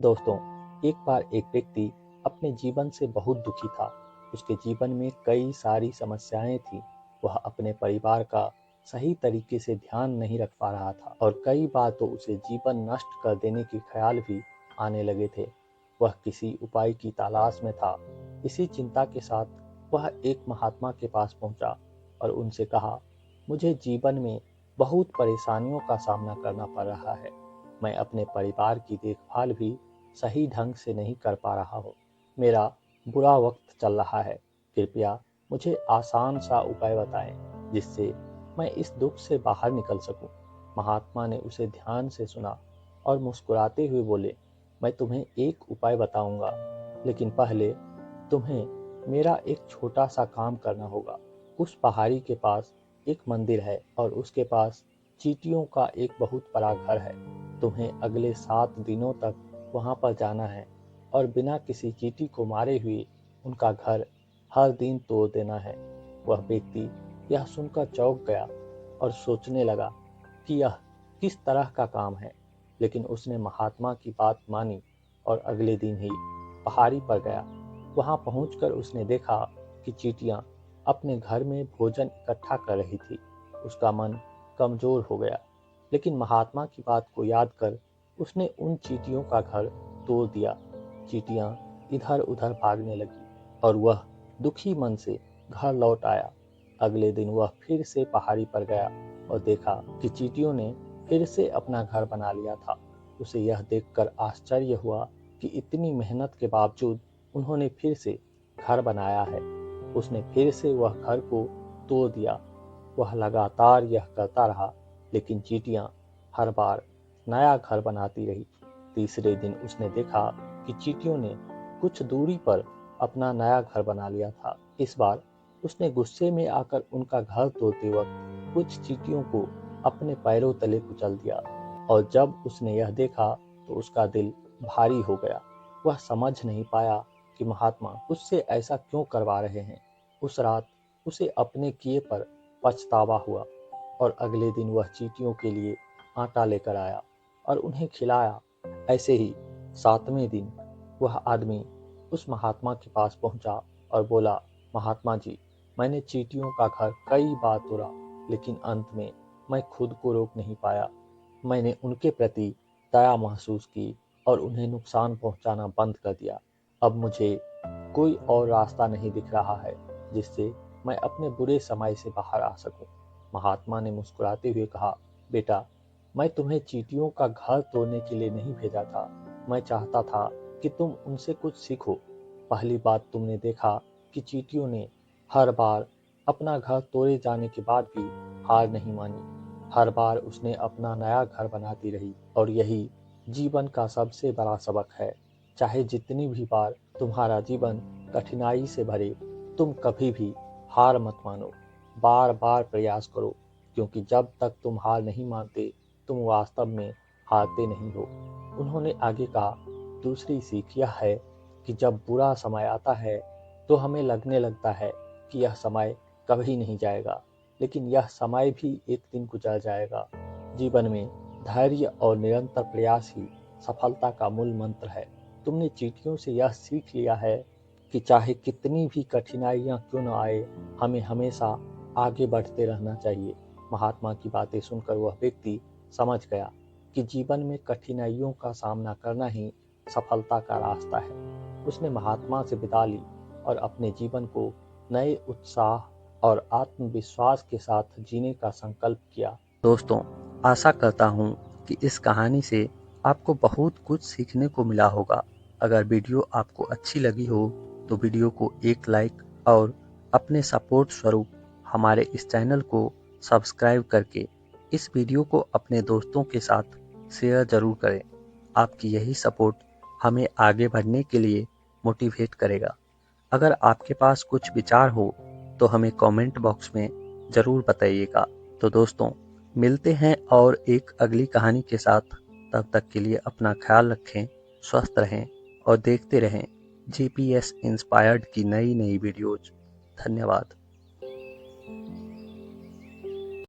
दोस्तों, एक बार एक व्यक्ति अपने जीवन से बहुत दुखी था। उसके जीवन में कई सारी समस्याएं थी। वह अपने परिवार का सही तरीके से ध्यान नहीं रख पा रहा था और कई बार तो उसे जीवन नष्ट कर देने के ख्याल भी आने लगे थे। वह किसी उपाय की तलाश में था। इसी चिंता के साथ वह एक महात्मा के पास पहुंचा और उनसे कहा, मुझे जीवन में बहुत परेशानियों का सामना करना पड़ रहा है। मैं अपने परिवार की देखभाल भी सही ढंग से नहीं कर पा रहा हूँ। मेरा बुरा वक्त चल रहा है। कृपया मुझे आसान सा उपाय बताएं जिससे मैं इस दुख से बाहर निकल सकूं। महात्मा ने उसे ध्यान से सुना और मुस्कुराते हुए बोले, मैं तुम्हें एक उपाय बताऊंगा, लेकिन पहले तुम्हें मेरा एक छोटा सा काम करना होगा। उस पहाड़ी के पास एक मंदिर है और उसके पास चींटियों का एक बहुत बड़ा घर है। तुम्हें अगले 7 दिनों तक वहां पर जाना है और बिना किसी चींटी को मारे हुए उनका घर हर दिन तोड़ देना है। वह व्यक्ति यह सुनकर चौंक गया और सोचने लगा कि यह किस तरह का काम है, लेकिन उसने महात्मा की बात मानी और अगले दिन ही पहाड़ी पर गया। वहां पहुंचकर उसने देखा कि चींटियां अपने घर में भोजन इकट्ठा कर रही थी। उसका मन कमजोर हो गया, लेकिन महात्मा की बात को याद कर उसने उन चींटियों का घर तोड़ दिया। चींटियां इधर उधर भागने लगी और वह दुखी मन से घर लौट आया। अगले दिन वह फिर से पहाड़ी पर गया और देखा कि चींटियों ने फिर से अपना घर बना लिया था। उसे यह देखकर आश्चर्य हुआ कि इतनी मेहनत के बावजूद उन्होंने फिर से घर बनाया है। उसने फिर से वह घर को तोड़ दिया। वह लगातार यह करता रहा, लेकिन चींटियां हर बार नया घर बनाती रही। तीसरे दिन उसने देखा कि चींटियों ने कुछ दूरी पर अपना नया घर बना लिया था। इस बार उसने गुस्से में आकर उनका घर तोड़ते वक्त कुछ चींटियों को अपने पैरों तले कुचल दिया और जब उसने यह देखा तो उसका दिल भारी हो गया। वह समझ नहीं पाया कि महात्मा उससे ऐसा क्यों करवा रहे हैं। उस रात उसे अपने किए पर पछतावा हुआ और अगले दिन वह चींटियों के लिए आटा लेकर आया और उन्हें खिलाया। ऐसे ही 7वें दिन वह आदमी उस महात्मा के पास पहुंचा और बोला, महात्मा जी, मैंने चींटियों का घर कई बार तोड़ा, लेकिन अंत में मैं खुद को रोक नहीं पाया। मैंने उनके प्रति दया महसूस की और उन्हें नुकसान पहुंचाना बंद कर दिया। अब मुझे कोई और रास्ता नहीं दिख रहा है जिससे मैं अपने बुरे समय से बाहर आ सकूं। महात्मा ने मुस्कुराते हुए कहा, बेटा, मैं तुम्हें चींटियों का घर तोड़ने के लिए नहीं भेजा था। मैं चाहता था कि तुम उनसे कुछ सीखो। पहली बात तुमने देखा कि चींटियों ने हर बार अपना घर तोड़े जाने के बाद भी हार नहीं मानी। हर बार उसने अपना नया घर बनाती रही और यही जीवन का सबसे बड़ा सबक है। चाहे जितनी भी बार तुम्हारा जीवन कठिनाई से भरे, तुम कभी भी हार मत मानो। बार बार प्रयास करो, क्योंकि जब तक तुम हार नहीं मानते, तुम वास्तव में हारते नहीं हो। उन्होंने आगे कहा, दूसरी सीख यह है कि जब बुरा समय आता है तो हमें लगने लगता है कि यह समय कभी नहीं जाएगा, लेकिन यह समय भी एक दिन गुजर जाएगा। जीवन में धैर्य और निरंतर प्रयास ही सफलता का मूल मंत्र है। तुमने चींटियों से यह सीख लिया है कि चाहे कितनी भी कठिनाइयां क्यों न आए, हमें हमेशा आगे बढ़ते रहना चाहिए। महात्मा की बातें सुनकर वह व्यक्ति समझ गया कि जीवन में कठिनाइयों का सामना करना ही सफलता का रास्ता है। उसने महात्मा से विदा ली और अपने जीवन को नए उत्साह और आत्मविश्वास के साथ जीने का संकल्प किया। दोस्तों, आशा करता हूँ कि इस कहानी से आपको बहुत कुछ सीखने को मिला होगा। अगर वीडियो आपको अच्छी लगी हो तो वीडियो को एक लाइक और अपने सपोर्ट स्वरूप हमारे इस चैनल को सब्सक्राइब करके इस वीडियो को अपने दोस्तों के साथ शेयर जरूर करें। आपकी यही सपोर्ट हमें आगे बढ़ने के लिए मोटिवेट करेगा। अगर आपके पास कुछ विचार हो तो हमें कमेंट बॉक्स में ज़रूर बताइएगा। तो दोस्तों, मिलते हैं और एक अगली कहानी के साथ। तब तक के लिए अपना ख्याल रखें, स्वस्थ रहें और देखते रहें GPS इंस्पायर्ड की नई नई वीडियोज। धन्यवाद।